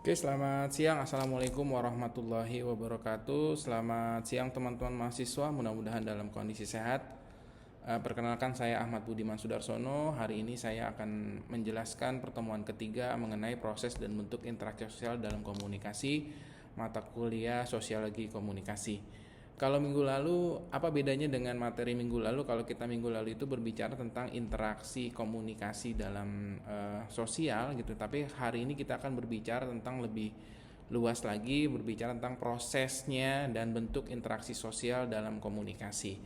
Oke, selamat siang. Assalamualaikum warahmatullahi wabarakatuh. Selamat siang teman-teman mahasiswa, mudah-mudahan dalam kondisi sehat. Perkenalkan, saya Ahmad Budiman Sudarsono. Hari ini saya akan menjelaskan pertemuan ketiga mengenai proses dan bentuk interaksi sosial dalam komunikasi, mata kuliah Sosiologi Komunikasi. Kalau minggu lalu, apa bedanya dengan materi minggu lalu? Kalau kita minggu lalu itu berbicara tentang interaksi komunikasi dalam sosial gitu, tapi hari ini kita akan berbicara tentang lebih luas lagi, berbicara tentang prosesnya dan bentuk interaksi sosial dalam komunikasi.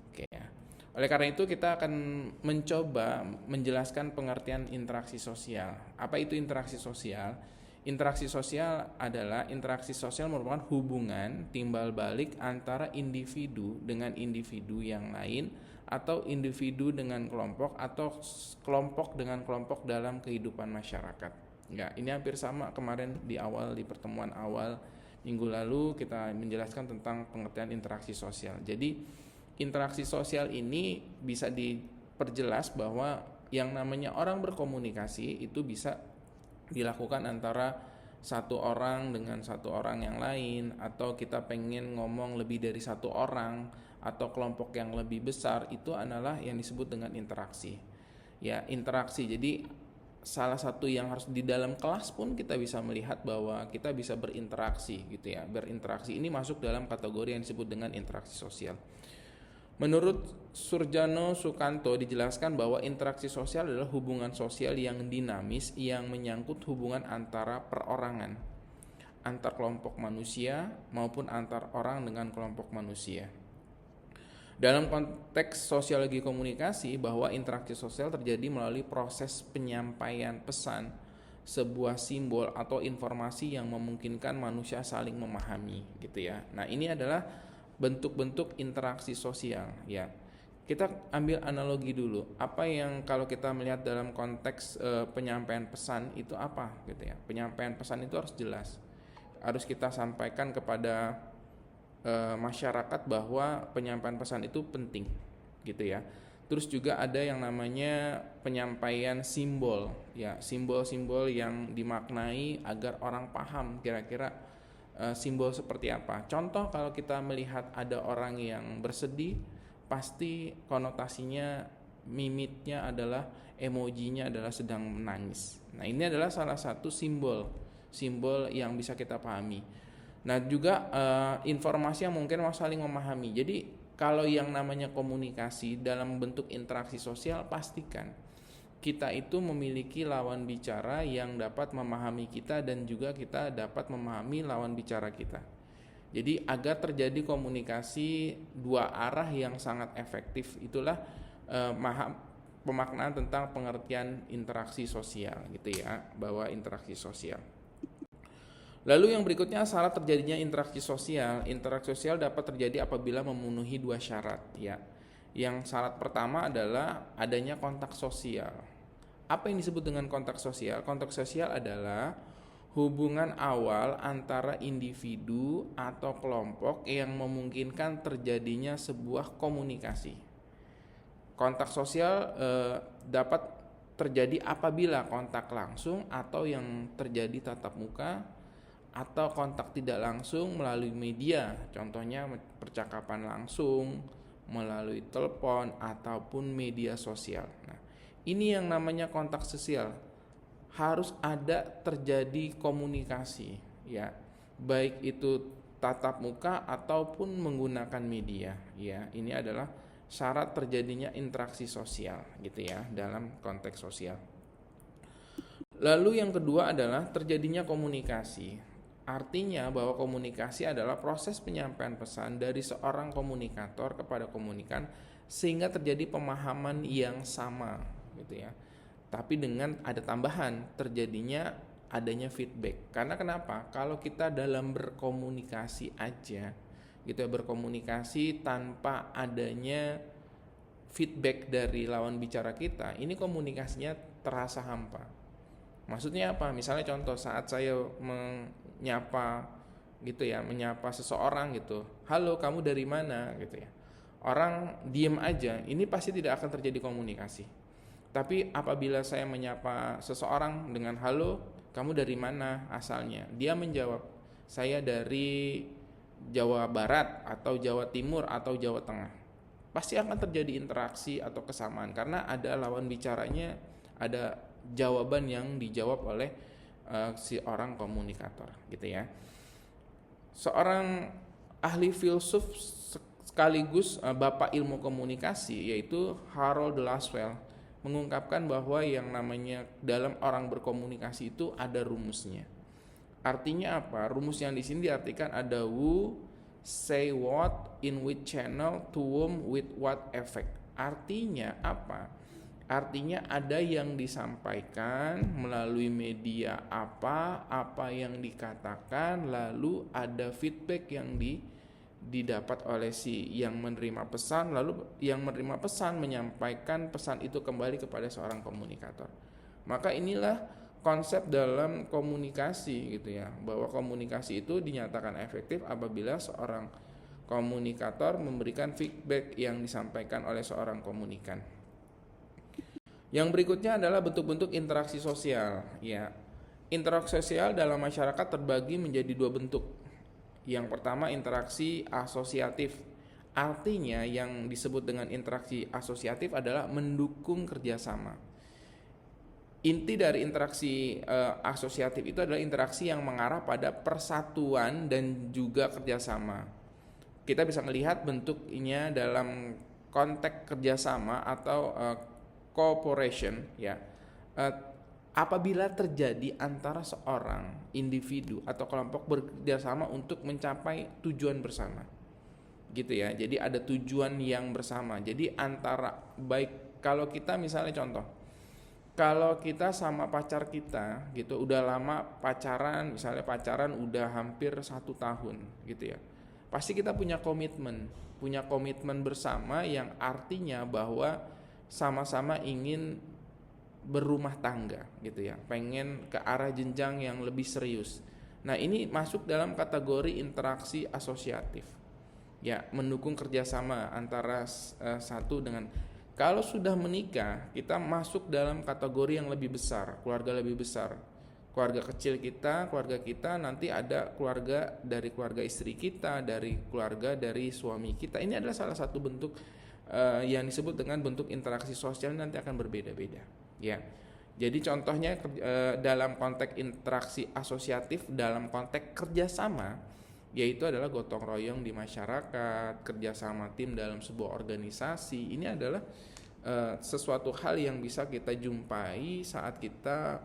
Oke ya. Oleh karena itu kita akan mencoba menjelaskan pengertian interaksi sosial. Apa itu interaksi sosial? Interaksi sosial adalah interaksi sosial merupakan hubungan timbal balik antara individu dengan individu yang lain atau individu dengan kelompok atau kelompok dengan kelompok dalam kehidupan masyarakat. Ya, ini hampir sama kemarin di pertemuan awal minggu lalu kita menjelaskan tentang pengertian interaksi sosial. Jadi interaksi sosial ini bisa diperjelas bahwa yang namanya orang berkomunikasi itu bisa dilakukan antara satu orang dengan satu orang yang lain, atau kita pengen ngomong lebih dari satu orang atau kelompok yang lebih besar, itu adalah yang disebut dengan interaksi. Ya, interaksi. Jadi salah satu yang harus di dalam kelas pun kita bisa melihat bahwa kita bisa berinteraksi gitu ya. Berinteraksi ini masuk dalam kategori yang disebut dengan interaksi sosial. Menurut Surjano Sukanto dijelaskan bahwa interaksi sosial adalah hubungan sosial yang dinamis yang menyangkut hubungan antara perorangan, antar kelompok manusia maupun antar orang dengan kelompok manusia. Dalam konteks sosiologi komunikasi, bahwa interaksi sosial terjadi melalui proses penyampaian pesan, sebuah simbol atau informasi yang memungkinkan manusia saling memahami gitu ya. Nah, ini adalah bentuk-bentuk interaksi sosial ya. Kita ambil analogi dulu. Apa yang kalau kita melihat dalam konteks penyampaian pesan itu apa gitu ya. Penyampaian pesan itu harus jelas. Harus kita sampaikan kepada masyarakat bahwa penyampaian pesan itu penting gitu ya. Terus juga ada yang namanya penyampaian simbol ya, simbol-simbol yang dimaknai agar orang paham kira-kira simbol seperti apa. Contoh, kalau kita melihat ada orang yang bersedih, pasti konotasinya mimiknya adalah emojinya adalah sedang menangis. Nah, ini adalah salah satu simbol yang bisa kita pahami. Nah, juga informasi yang mungkin mau saling memahami. Jadi kalau yang namanya komunikasi dalam bentuk interaksi sosial, pastikan kita itu memiliki lawan bicara yang dapat memahami kita dan juga kita dapat memahami lawan bicara kita. Jadi agar terjadi komunikasi dua arah yang sangat efektif, itulah pemaknaan tentang pengertian interaksi sosial gitu ya, bahwa interaksi sosial. Lalu yang berikutnya, syarat terjadinya interaksi sosial. Interaksi sosial dapat terjadi apabila memenuhi dua syarat ya. Yang syarat pertama adalah adanya kontak sosial. Apa yang disebut dengan kontak sosial? Kontak sosial adalah hubungan awal antara individu atau kelompok yang memungkinkan terjadinya sebuah komunikasi. Kontak sosial dapat terjadi apabila kontak langsung atau yang terjadi tatap muka, atau kontak tidak langsung melalui media, contohnya percakapan langsung, melalui telepon ataupun media sosial. Nah, ini yang namanya kontak sosial. Harus ada terjadi komunikasi ya, baik itu tatap muka ataupun menggunakan media ya. Ini adalah syarat terjadinya interaksi sosial gitu ya, dalam konteks sosial. Lalu yang kedua adalah terjadinya komunikasi. Artinya bahwa komunikasi adalah proses penyampaian pesan dari seorang komunikator kepada komunikan sehingga terjadi pemahaman yang sama gitu ya. Tapi dengan ada tambahan, terjadinya adanya feedback. Karena kenapa? Kalau kita dalam berkomunikasi aja gitu ya, berkomunikasi tanpa adanya feedback dari lawan bicara kita, ini komunikasinya terasa hampa. Maksudnya apa? Misalnya contoh, saat saya menyapa gitu ya, menyapa seseorang gitu, halo kamu dari mana gitu ya, orang diem aja, ini pasti tidak akan terjadi komunikasi. Tapi apabila saya menyapa seseorang dengan halo, kamu dari mana asalnya? Dia menjawab, saya dari Jawa Barat atau Jawa Timur atau Jawa Tengah. Pasti akan terjadi interaksi atau kesamaan karena ada lawan bicaranya, ada jawaban yang dijawab oleh si orang komunikator gitu ya. Seorang ahli filsuf sekaligus bapak ilmu komunikasi yaitu Harold Laswell mengungkapkan bahwa yang namanya dalam orang berkomunikasi itu ada rumusnya. Artinya apa? Rumus yang di sini diartikan ada who, say what, in which channel, to whom, with what effect. Artinya apa? Artinya ada yang disampaikan melalui media apa yang dikatakan, lalu ada feedback yang didapat oleh si yang menerima pesan, lalu yang menerima pesan menyampaikan pesan itu kembali kepada seorang komunikator. Maka inilah konsep dalam komunikasi gitu ya, bahwa komunikasi itu dinyatakan efektif apabila seorang komunikator memberikan feedback yang disampaikan oleh seorang komunikan. Yang berikutnya adalah bentuk-bentuk interaksi sosial ya. Interaksi sosial dalam masyarakat terbagi menjadi dua bentuk. Yang pertama interaksi asosiatif. Artinya yang disebut dengan interaksi asosiatif adalah mendukung kerjasama. Inti dari interaksi asosiatif itu adalah interaksi yang mengarah pada persatuan dan juga kerjasama. Kita bisa melihat bentuknya dalam konteks kerjasama atau cooperation ya. Apabila terjadi antara seorang individu atau kelompok bekerjasama untuk mencapai tujuan bersama, gitu ya. Jadi ada tujuan yang bersama. Jadi antara baik kalau kita misalnya contoh, kalau kita sama pacar kita gitu udah lama pacaran, misalnya pacaran udah hampir 1 tahun gitu ya, pasti kita punya komitmen bersama yang artinya bahwa sama-sama ingin berumah tangga gitu ya, pengen ke arah jenjang yang lebih serius. Nah ini masuk dalam kategori interaksi asosiatif ya, mendukung kerjasama antara satu dengan. Kalau sudah menikah, kita masuk dalam kategori yang lebih besar, keluarga lebih besar. Keluarga kecil kita, keluarga kita, nanti ada keluarga dari keluarga istri kita, dari keluarga dari suami kita. Ini adalah salah satu bentuk yang disebut dengan bentuk interaksi sosial, nanti akan berbeda-beda ya. Jadi contohnya dalam konteks interaksi asosiatif, dalam konteks kerjasama, yaitu adalah gotong royong di masyarakat, kerjasama tim dalam sebuah organisasi. Ini adalah sesuatu hal yang bisa kita jumpai saat kita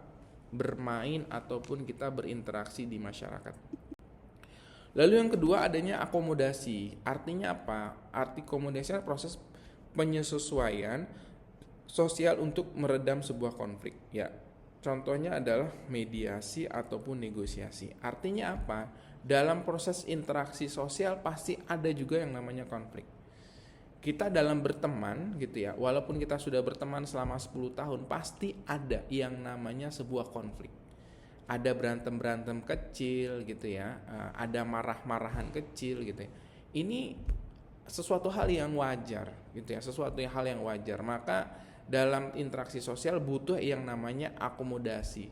bermain ataupun kita berinteraksi di masyarakat. Lalu yang kedua adanya akomodasi. Artinya apa? Arti akomodasi adalah proses penyesuaian sosial untuk meredam sebuah konflik ya. Contohnya adalah mediasi ataupun negosiasi. Artinya apa? Dalam proses interaksi sosial pasti ada juga yang namanya konflik. Kita dalam berteman gitu ya, walaupun kita sudah berteman selama 10 tahun, pasti ada yang namanya sebuah konflik. Ada berantem-berantem kecil gitu ya, ada marah-marahan kecil gitu ya. Ini sesuatu hal yang wajar gitu ya, sesuatu hal yang wajar. Maka dalam interaksi sosial butuh yang namanya akomodasi.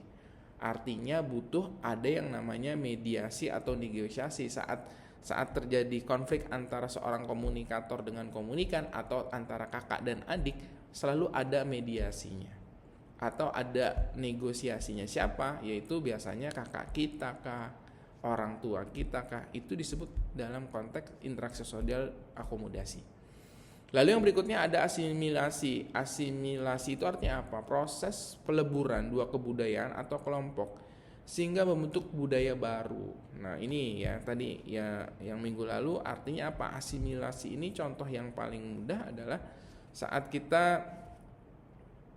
Artinya butuh ada yang namanya mediasi atau negosiasi saat terjadi konflik antara seorang komunikator dengan komunikan atau antara kakak dan adik, selalu ada mediasinya atau ada negosiasinya. Siapa? Yaitu biasanya kakak kita kah, orang tua kita kah, itu disebut dalam konteks interaksi sosial akomodasi. Lalu yang berikutnya ada asimilasi. Asimilasi itu artinya apa? Proses peleburan dua kebudayaan atau kelompok sehingga membentuk budaya baru. Nah ini ya tadi ya yang minggu lalu, artinya apa? Asimilasi ini contoh yang paling mudah adalah saat kita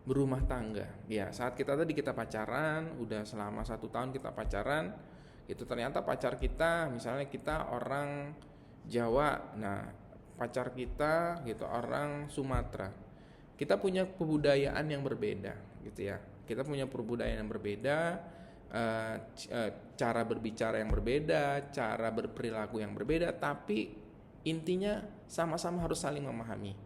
berumah tangga. Ya saat kita pacaran, udah selama 1 tahun kita pacaran, itu ternyata pacar kita misalnya kita orang Jawa, nah pacar kita gitu orang Sumatera. Kita punya kebudayaan yang berbeda gitu ya. Kita punya kebudayaan yang berbeda, cara berbicara yang berbeda, cara berperilaku yang berbeda, tapi intinya sama-sama harus saling memahami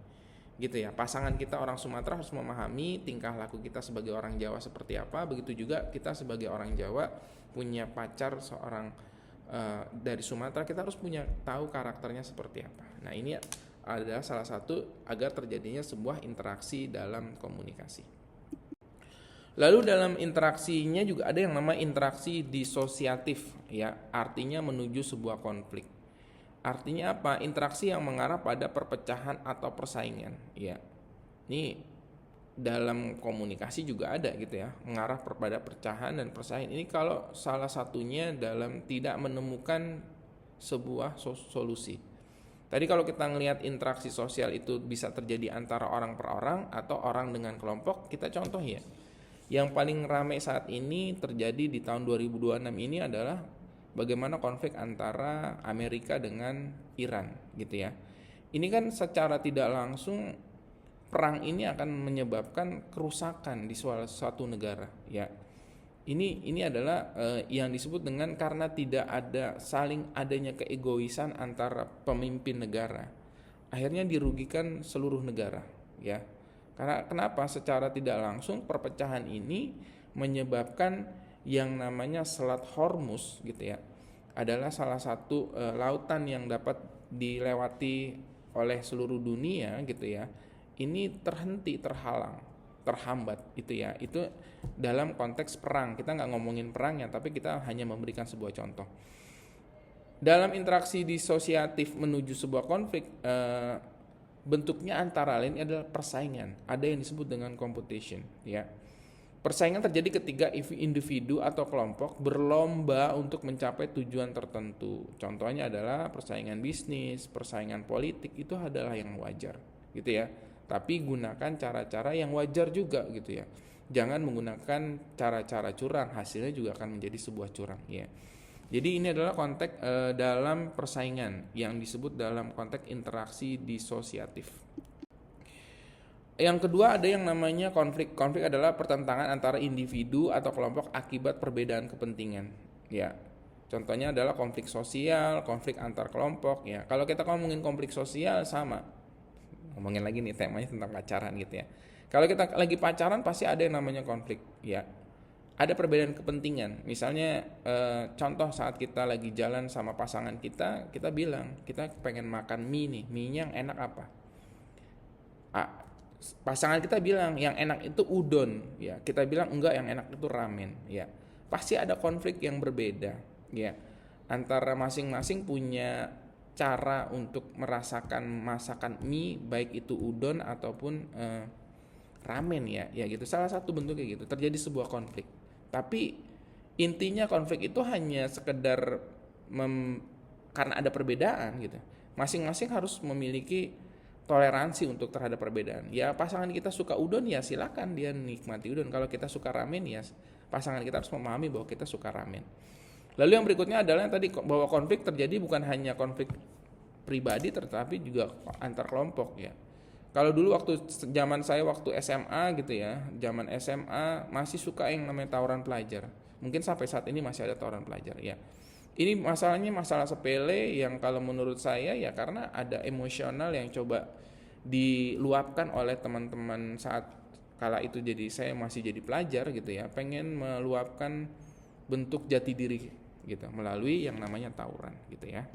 gitu ya. Pasangan kita orang Sumatera harus memahami tingkah laku kita sebagai orang Jawa seperti apa. Begitu juga kita sebagai orang Jawa punya pacar seorang dari Sumatera, kita harus punya tahu karakternya seperti apa. Nah, ini adalah salah satu agar terjadinya sebuah interaksi dalam komunikasi. Lalu dalam interaksinya juga ada yang namanya interaksi disosiatif, ya, artinya menuju sebuah konflik. Artinya apa? Interaksi yang mengarah pada perpecahan atau persaingan, ya. Ini dalam komunikasi juga ada gitu ya, mengarah pada perpecahan dan persaingan. Ini kalau salah satunya dalam tidak menemukan sebuah solusi. Tadi kalau kita ngelihat interaksi sosial itu bisa terjadi antara orang per orang atau orang dengan kelompok, kita contoh ya. Yang paling ramai saat ini terjadi di tahun 2026 ini adalah bagaimana konflik antara Amerika dengan Iran gitu ya. Ini kan secara tidak langsung perang ini akan menyebabkan kerusakan di suatu negara ya. Ini adalah yang disebut dengan karena tidak ada saling adanya keegoisan antara pemimpin negara. Akhirnya dirugikan seluruh negara ya. Karena kenapa? Secara tidak langsung perpecahan ini menyebabkan yang namanya Selat Hormuz gitu ya, adalah salah satu lautan yang dapat dilewati oleh seluruh dunia gitu ya. Ini terhenti, terhalang, terhambat itu ya. Itu dalam konteks perang. Kita nggak ngomongin perangnya, tapi kita hanya memberikan sebuah contoh. Dalam interaksi disosiatif menuju sebuah konflik, bentuknya antara lain adalah persaingan. Ada yang disebut dengan competition ya. Persaingan terjadi ketika individu atau kelompok berlomba untuk mencapai tujuan tertentu. Contohnya adalah persaingan bisnis, persaingan politik, itu adalah yang wajar gitu ya. Tapi gunakan cara-cara yang wajar juga gitu ya. Jangan menggunakan cara-cara curang, hasilnya juga akan menjadi sebuah curang ya. Jadi ini adalah konteks dalam persaingan yang disebut dalam konteks interaksi disosiatif. Yang kedua ada yang namanya konflik. Konflik adalah pertentangan antara individu atau kelompok akibat perbedaan kepentingan. Ya, contohnya adalah konflik sosial, konflik antar kelompok. Ya, kalau kita ngomongin konflik sosial sama. Ngomongin lagi nih temanya tentang pacaran gitu ya. Kalau kita lagi pacaran pasti ada yang namanya konflik. Ya. Ada perbedaan kepentingan. Misalnya contoh saat kita lagi jalan sama pasangan kita bilang kita pengen makan mie nih, mie-nya yang enak apa? Pasangan kita bilang yang enak itu udon, ya. Kita bilang enggak, yang enak itu ramen, ya. Pasti ada konflik yang berbeda, ya. Antara masing-masing punya cara untuk merasakan masakan mie, baik itu udon ataupun ramen ya gitu. Salah satu bentuknya gitu. Terjadi sebuah konflik. Tapi intinya konflik itu hanya sekedar karena ada perbedaan gitu. Masing-masing harus memiliki toleransi untuk terhadap perbedaan. Ya pasangan kita suka udon ya silakan dia nikmati udon. Kalau kita suka ramen ya pasangan kita harus memahami bahwa kita suka ramen. Lalu yang berikutnya adalah yang tadi bahwa konflik terjadi bukan hanya konflik pribadi tetapi juga antar kelompok ya. Kalau dulu waktu zaman saya waktu SMA gitu ya, zaman SMA masih suka yang namanya tawuran pelajar. Mungkin sampai saat ini masih ada tawuran pelajar ya. Ini masalahnya masalah sepele yang kalau menurut saya ya karena ada emosional yang coba diluapkan oleh teman-teman saat kala itu jadi saya masih jadi pelajar gitu ya, pengen meluapkan bentuk jati diri gitu melalui yang namanya tawuran gitu ya.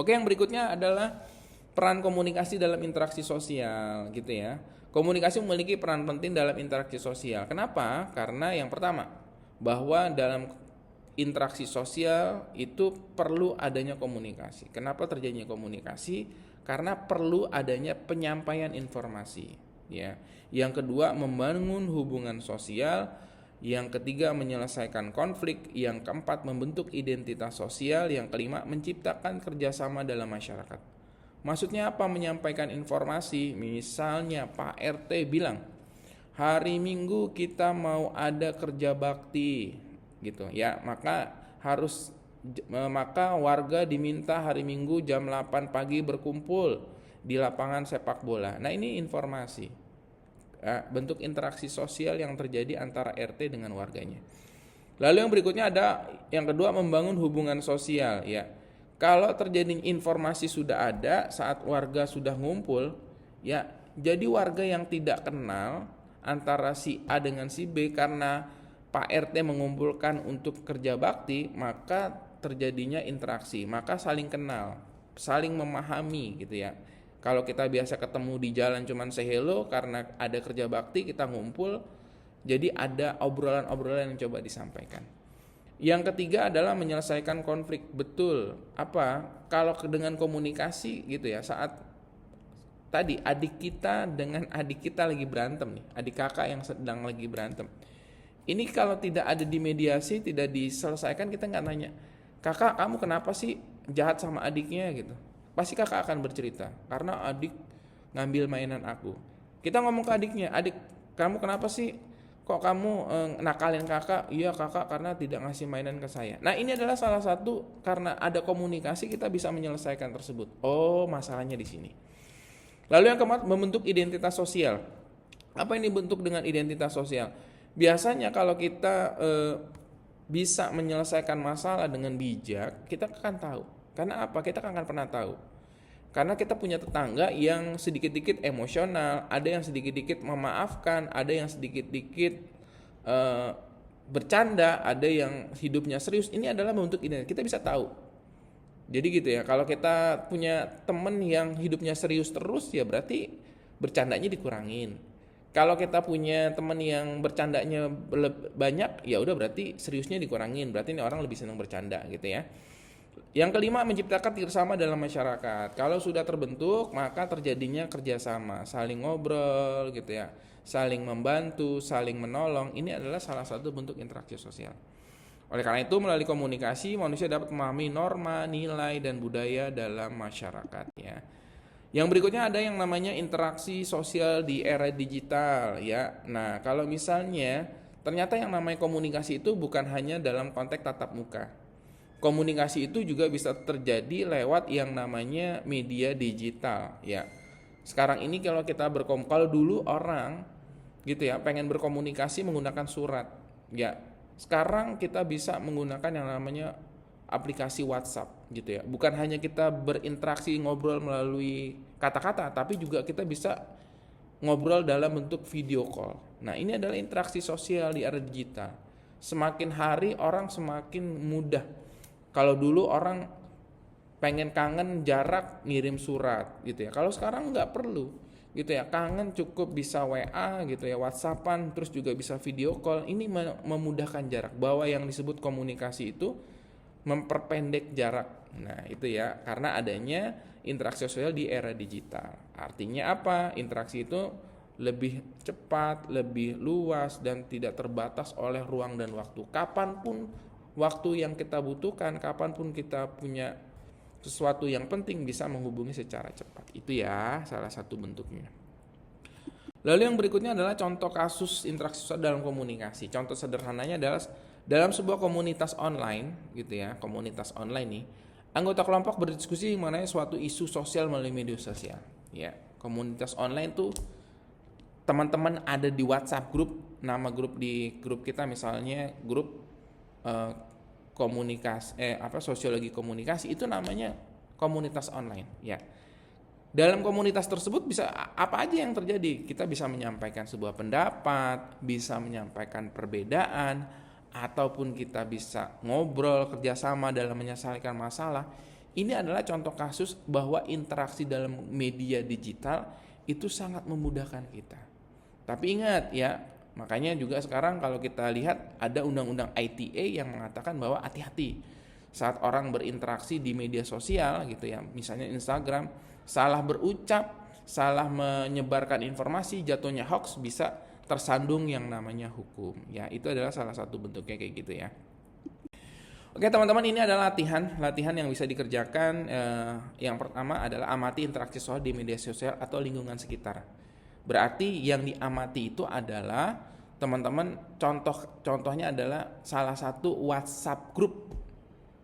Oke, yang berikutnya adalah peran komunikasi dalam interaksi sosial gitu ya. Komunikasi memiliki peran penting dalam interaksi sosial. Kenapa? Karena yang pertama, bahwa dalam interaksi sosial itu perlu adanya komunikasi. Kenapa terjadinya komunikasi? Karena perlu adanya penyampaian informasi, ya. Yang kedua, membangun hubungan sosial. Yang ketiga, menyelesaikan konflik. Yang keempat, membentuk identitas sosial. Yang kelima, menciptakan kerjasama dalam masyarakat. Maksudnya apa menyampaikan informasi? Misalnya Pak RT bilang, hari Minggu kita mau ada kerja bakti gitu ya, maka warga diminta hari Minggu jam 8 pagi berkumpul di lapangan sepak bola. Nah, ini informasi. Bentuk interaksi sosial yang terjadi antara RT dengan warganya. Lalu yang berikutnya ada yang kedua, membangun hubungan sosial ya. Kalau terjadi informasi sudah ada saat warga sudah ngumpul, Ya, jadi warga yang tidak kenal antara si A dengan si B karena Pak RT mengumpulkan untuk kerja bakti, maka terjadinya interaksi, maka saling kenal, saling memahami gitu ya. Kalau kita biasa ketemu di jalan cuman say hello, karena ada kerja bakti kita ngumpul, jadi ada obrolan-obrolan yang coba disampaikan. Yang ketiga adalah menyelesaikan konflik. Betul. Apa? Kalau dengan komunikasi gitu ya, saat tadi adik kita dengan adik kita lagi berantem nih, adik kakak yang sedang lagi berantem. Ini kalau tidak ada di mediasi, tidak diselesaikan, kita nggak nanya, kakak kamu kenapa sih jahat sama adiknya gitu. Pasti kakak akan bercerita, karena adik ngambil mainan aku. Kita ngomong ke adiknya, adik kamu kenapa sih kok kamu nakalin kakak? Iya kakak karena tidak ngasih mainan ke saya. Nah ini adalah salah satu, karena ada komunikasi kita bisa menyelesaikan tersebut. Oh masalahnya di sini. Lalu yang keempat, membentuk identitas sosial. Apa yang dibentuk dengan identitas sosial? Biasanya kalau kita bisa menyelesaikan masalah dengan bijak, kita akan tahu. Karena apa? Kita akan pernah tahu. Karena kita punya tetangga yang sedikit-dikit emosional, ada yang sedikit-dikit memaafkan, ada yang sedikit-dikit bercanda, ada yang hidupnya serius. Ini adalah membentuk identitas. Kita bisa tahu. Jadi gitu ya, kalau kita punya temen yang hidupnya serius terus, ya berarti bercandanya dikurangin. Kalau kita punya temen yang bercandanya banyak, ya udah berarti seriusnya dikurangin. Berarti ini orang lebih senang bercanda gitu ya. Yang kelima, menciptakan kerjasama dalam masyarakat. Kalau sudah terbentuk, maka terjadinya kerjasama, saling ngobrol gitu ya, saling membantu, saling menolong. Ini adalah salah satu bentuk interaksi sosial. Oleh karena itu, melalui komunikasi, manusia dapat memahami norma, nilai, dan budaya dalam masyarakat ya. Yang berikutnya ada yang namanya interaksi sosial di era digital ya. Nah, kalau misalnya ternyata yang namanya komunikasi itu bukan hanya dalam konteks tatap muka. Komunikasi itu juga bisa terjadi lewat yang namanya media digital ya. Sekarang ini kalau kita kalau dulu orang gitu ya pengen berkomunikasi menggunakan surat ya. Sekarang kita bisa menggunakan yang namanya aplikasi WhatsApp gitu ya. Bukan hanya kita berinteraksi ngobrol melalui kata-kata, tapi juga kita bisa ngobrol dalam bentuk video call. Nah, ini adalah interaksi sosial di era digital. Semakin hari orang semakin mudah. Kalau dulu orang pengen kangen jarak ngirim surat gitu ya. Kalau sekarang nggak perlu gitu ya, kangen cukup bisa WA gitu ya, WhatsAppan, terus juga bisa video call. Ini memudahkan jarak, bahwa yang disebut komunikasi itu memperpendek jarak. Nah itu ya, karena adanya interaksi sosial di era digital. Artinya apa? Interaksi itu lebih cepat, lebih luas, dan tidak terbatas oleh ruang dan waktu. Kapanpun waktu yang kita butuhkan, kapanpun kita punya sesuatu yang penting, bisa menghubungi secara cepat. Itu ya salah satu bentuknya. Lalu yang berikutnya adalah contoh kasus interaksi sosial dalam komunikasi. Contoh sederhananya adalah dalam sebuah komunitas online gitu ya, komunitas online nih, anggota kelompok berdiskusi mengenai suatu isu sosial melalui media sosial. Ya, komunitas online tuh teman-teman ada di WhatsApp grup, nama grup di grup kita misalnya grup sosiologi komunikasi, itu namanya komunitas online ya. Dalam komunitas tersebut bisa apa aja yang terjadi. Kita bisa menyampaikan sebuah pendapat, bisa menyampaikan perbedaan, ataupun kita bisa ngobrol kerjasama dalam menyelesaikan masalah. Ini adalah contoh kasus bahwa interaksi dalam media digital itu sangat memudahkan kita. Tapi ingat ya, makanya juga sekarang kalau kita lihat ada undang-undang ITE yang mengatakan bahwa hati-hati saat orang berinteraksi di media sosial gitu ya, misalnya Instagram, salah berucap, salah menyebarkan informasi, jatuhnya hoax, bisa tersandung yang namanya hukum ya. Itu adalah salah satu bentuknya kayak gitu ya. Oke teman-teman, ini adalah latihan yang bisa dikerjakan. Yang pertama adalah amati interaksi sosial di media sosial atau lingkungan sekitar. Berarti yang diamati itu adalah teman-teman, contohnya adalah salah satu WhatsApp group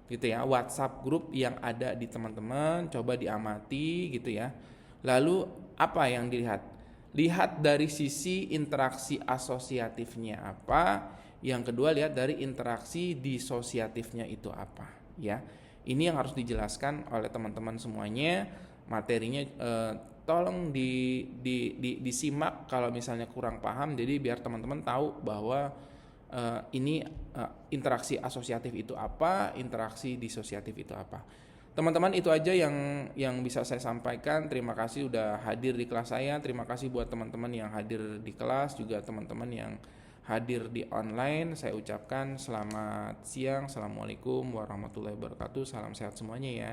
gitu ya, WhatsApp group yang ada di teman-teman, coba diamati gitu ya. Lalu apa yang dilihat? Lihat dari sisi interaksi asosiatifnya apa, yang kedua lihat dari interaksi disosiatifnya itu apa ya. Ini yang harus dijelaskan oleh teman-teman semuanya. Materinya tolong disimak kalau misalnya kurang paham, jadi biar teman-teman tahu bahwa ini interaksi asosiatif itu apa, interaksi disosiatif itu apa. Teman-teman, itu aja yang bisa saya sampaikan. Terima kasih udah hadir di kelas saya. Terima kasih buat teman-teman yang hadir di kelas, juga teman-teman yang hadir di online. Saya ucapkan selamat siang. Assalamualaikum warahmatullahi wabarakatuh. Salam sehat semuanya ya.